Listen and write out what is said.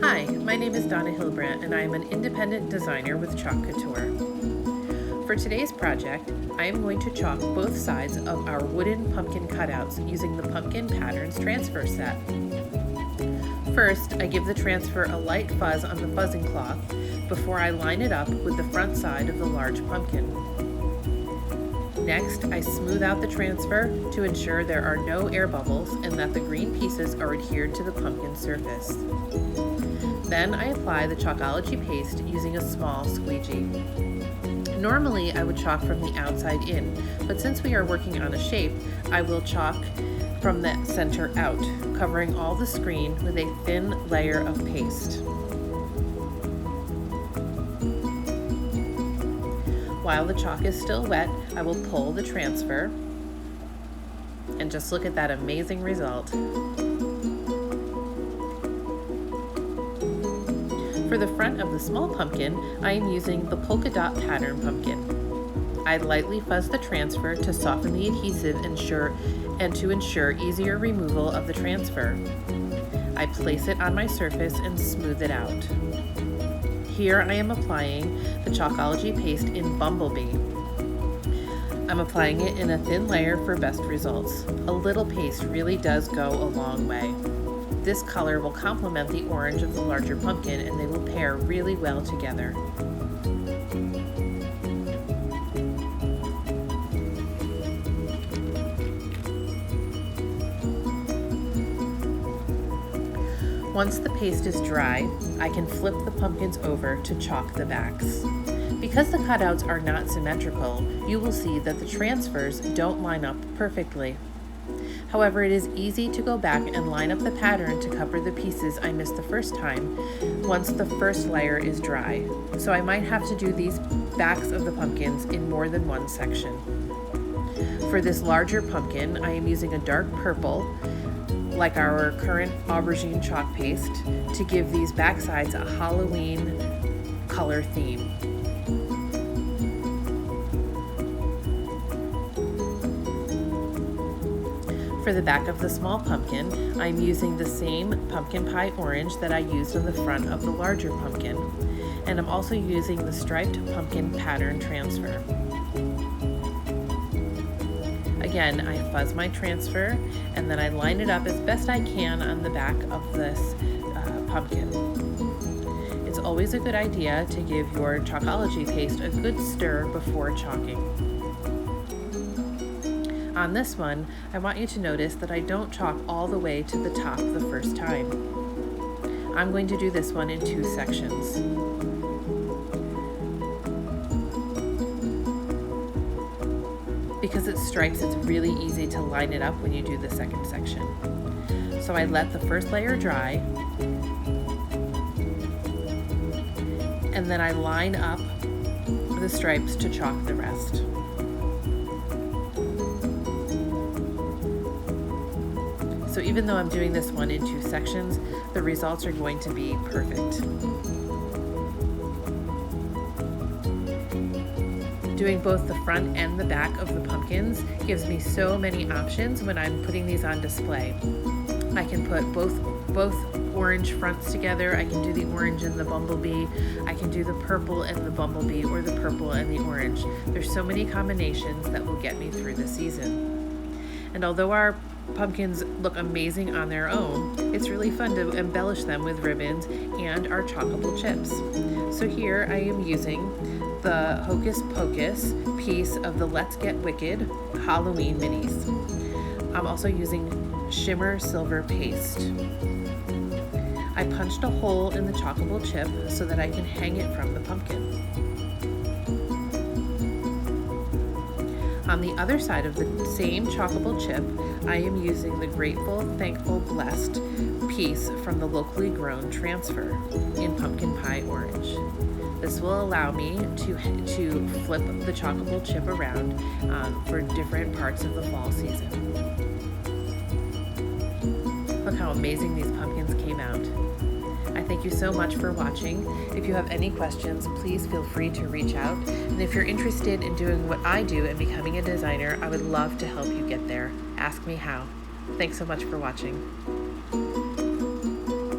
Hi, my name is Donna Hilbrandt and I am an independent designer with Chalk Couture. For today's project, I am going to chalk both sides of our wooden pumpkin cutouts using the Pumpkin Patterns transfer set. First, I give the transfer a light fuzz on the fuzzing cloth before I line it up with the front side of the large pumpkin. Next, I smooth out the transfer to ensure there are no air bubbles and that the green pieces are adhered to the pumpkin surface. Then I apply the Chalkology paste using a small squeegee. Normally, I would chalk from the outside in, but since we are working on a shape, I will chalk from the center out, covering all the screen with a thin layer of paste. While the chalk is still wet, I will pull the transfer and just look at that amazing result. For the front of the small pumpkin, I am using the polka dot pattern pumpkin. I lightly fuzz the transfer to soften the adhesive and to ensure easier removal of the transfer. I place it on my surface and smooth it out. Here I am applying the Chalkology paste in Bumblebee. I'm applying it in a thin layer for best results. A little paste really does go a long way. This color will complement the orange of the larger pumpkin and they will pair really well together. Once the paste is dry, I can flip the pumpkins over to chalk the backs. Because the cutouts are not symmetrical, you will see that the transfers don't line up perfectly. However, it is easy to go back and line up the pattern to cover the pieces I missed the first time once the first layer is dry. So I might have to do these backs of the pumpkins in more than one section. For this larger pumpkin, I am using a dark purple, like our current aubergine chalk paste, to give these back sides a Halloween color theme. For the back of the small pumpkin, I'm using the same pumpkin pie orange that I used on the front of the larger pumpkin, and I'm also using the striped pumpkin pattern transfer. Again, I fuzz my transfer and then I line it up as best I can on the back of this pumpkin. It's always a good idea to give your Chalkology paste a good stir before chalking. On this one, I want you to notice that I don't chalk all the way to the top the first time. I'm going to do this one in two sections. Because it's stripes, it's really easy to line it up when you do the second section. So I let the first layer dry, and then I line up the stripes to chalk the rest. So even though I'm doing this one in two sections, the results are going to be perfect. Doing both the front and the back of the pumpkins gives me so many options when I'm putting these on display. I can put both orange fronts together. I can do the orange and the bumblebee. I can do the purple and the bumblebee, or the purple and the orange. There's so many combinations that will get me through the season. And although our pumpkins look amazing on their own, it's really fun to embellish them with ribbons and our chalkable chips. So here I am using the Hocus Pocus piece of the Let's Get Wicked Halloween minis. I'm also using shimmer silver paste. I punched a hole in the chalkable chip so that I can hang it from the pumpkin. On the other side of the same chalkable chip, I am using the Grateful, Thankful, Blessed piece from the locally grown transfer in pumpkin pie orange. This will allow me to flip the chalkable chip around for different parts of the fall season. Look how amazing these pumpkins came out. I thank you so much for watching. If you have any questions, please feel free to reach out. And if you're interested in doing what I do and becoming a designer, I would love to help you get there. Ask me how. Thanks so much for watching.